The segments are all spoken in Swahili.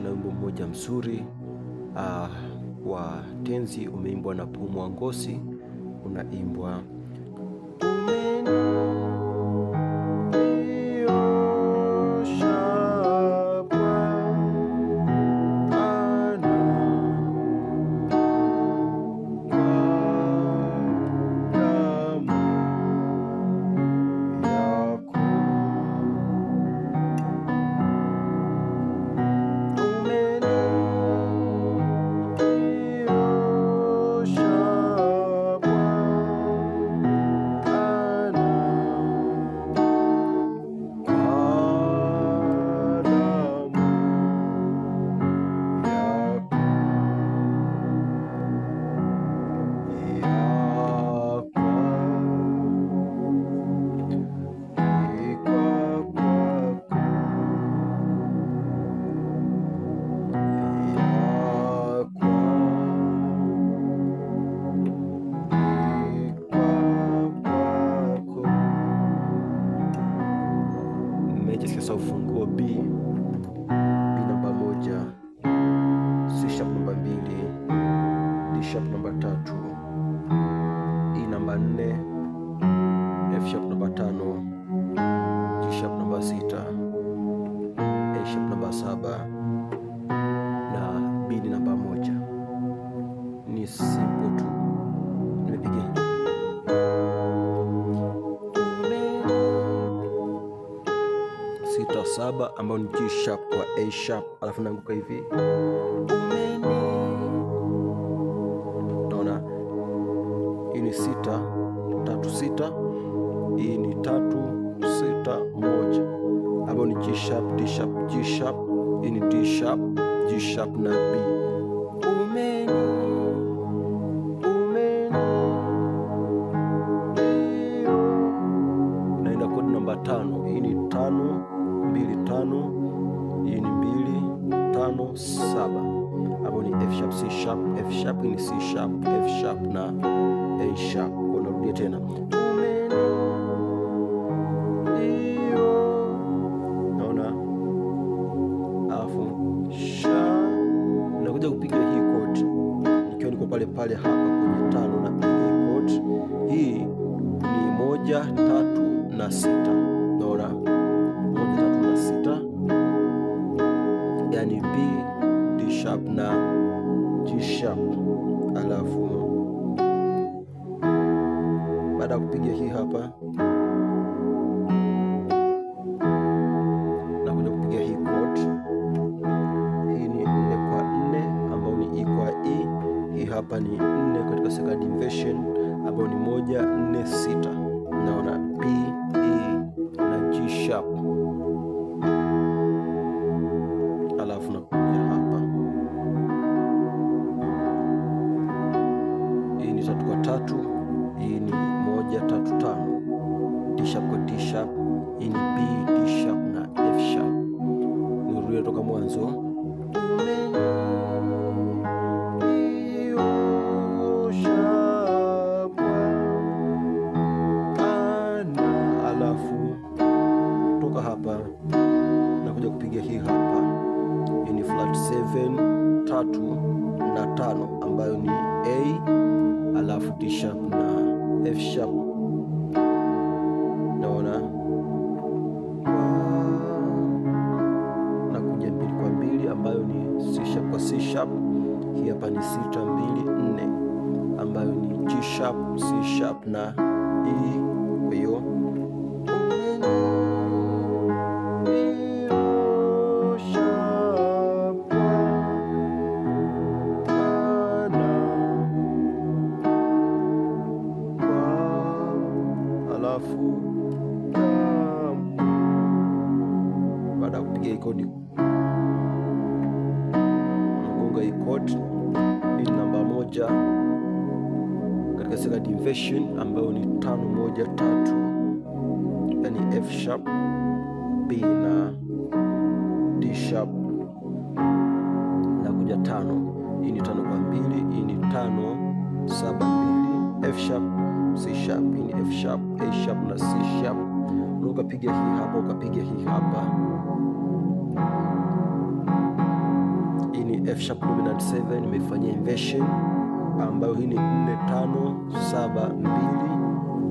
kuacha na wimbo mmoja mzuri wa tenzi, umeimbwa na Paul Mwangosi, unaimbwa ufunguo B namba 1, C sharp namba 2, D sharp namba 3, E namba 4, F sharp namba 5, G sharp namba 6, A sharp namba 7 na B namba 1. Ni simple tu, nimepiga 6-7 ambao ni G sharp kwa A sharp, alafu naanguka hivi. Naona hii ni 6-3-6, hii ni 3-6-1 ambao ni G sharp, D sharp, G sharp. Hii ni D sharp, G sharp na B. Naenda kodi namba 5. Hii ni 5-2-5, hii ni 2-5-7 hapo ni F sharp, C sharp, F sharp. Hii ni C sharp, F sharp na A sharp. Unarudia tena, naona, alafu nakuja kupiga hii chord nikiwa niko pale pale hapa kwenye 5 na piga hii chord. Hii ni 1, 3 na 6. Naona 1, 3 na 6, yani B, D sharp na G sharp. Alafu baada ya kupiga hii hapa, na kuja kupiga hii chord. Hii ni 4 kwa 4 ambao ni E kwa E. Hii hapa ni 4 katika second inversion ambao ni 1, 4, 6. Naona B, E na G sharp. Alafu nakuja hapa, hii ni 3 kwa 3, hii ni 1, 3, 5, D sharp kwa D sharp. Hii ni B, D sharp na F sharp. Nirudie toka mwanzo. Alafu toka hapa nakuja kupiga hii hapa. Hii ni flat 7, 3 na 5 ambayo ni A, alafu D sharp na F sharp. Naona nakuja 2 kwa 2 ambayo ni C sharp kwa C sharp. Hii hapa ni 6-2-4 ambayo ni G sharp, C sharp na E. Kwa hiyo baada ya kupiga hii kodi, nagonga hii kodi. Hii namba 1 katika second inversion ambayo ni 5-1-3, yani F sharp, B na D sharp. Na kuja 5. Hii ni 5 kwa 2, hii ni 5-7-2, F sharp, C sharp. Hii ni F sharp, A sharp na C sharp. Ukapiga hii hapa, ukapiga hii hapa. ni F sharp dominant 7 nimeifanyia inversion, ambayo hii ni 4 5 7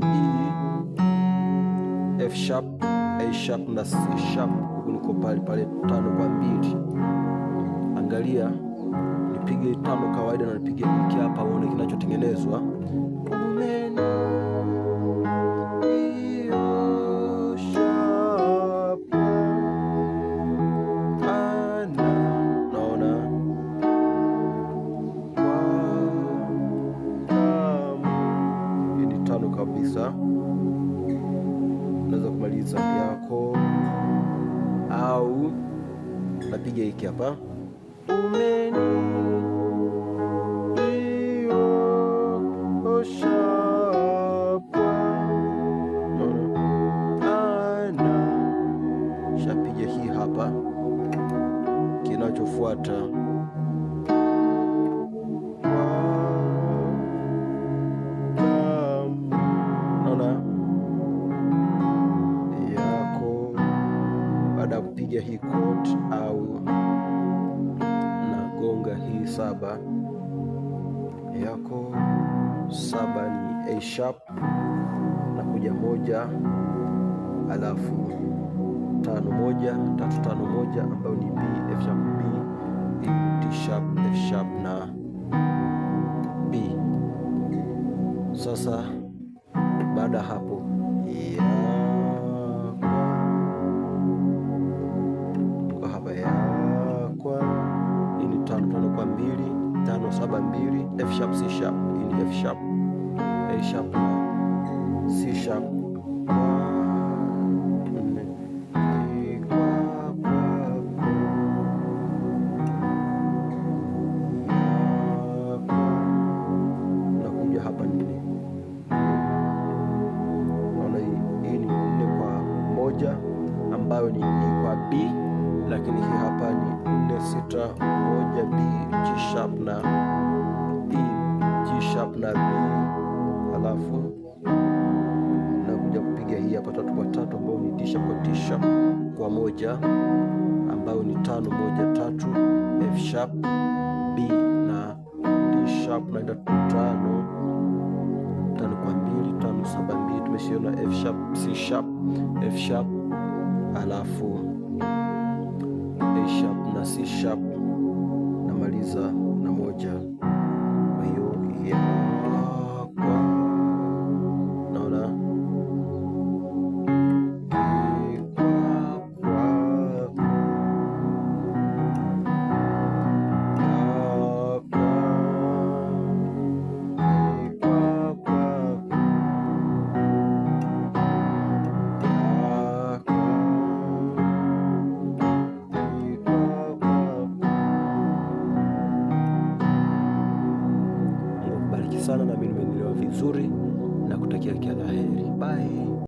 2 E, F sharp, A sharp na C sharp. Huku niko pale 5 kwa 2. Angalia, nipige 5 kawaida na nipige hiki hapa, uone kinachotengenezwa. Kabisa, unaweza kumaliza yako au napiga hiki hapa, shapiga hii hapa. Kinachofuata kupiga hii chord au nagonga hii 7 yako. 7 ni A sharp, na kuja 1 alafu 5 1 3 5 1 ambayo ni B, F sharp B, D sharp, F sharp na B. Sasa baada hapo hii ni 5 kwa 2 5 7 2 F sharp C sharp. Hii ni F sharp, A sharp na C sharp. Nakuja hapa nini, naona hii ni 4 kwa 1 ambayo ni E kwa B, lakini hii hapa ni 4 6 1 B, G sharp na E, G sharp na B, alafu nakuja kupiga hii hapa 3 kwa 3 ambayo ni D sharp kwa D sharp kwa 1 ambayo ni 5 1 3 F sharp B na D sharp, naenda 5 kwa 2 5 7 2. Tumeshaona F sharp C sharp F sharp alafu A sharp na C sharp, namaliza na 1. Kwa hiyo kwa naona sana, na mimi nimeelewa vizuri na kutakia kila la heri. Bye.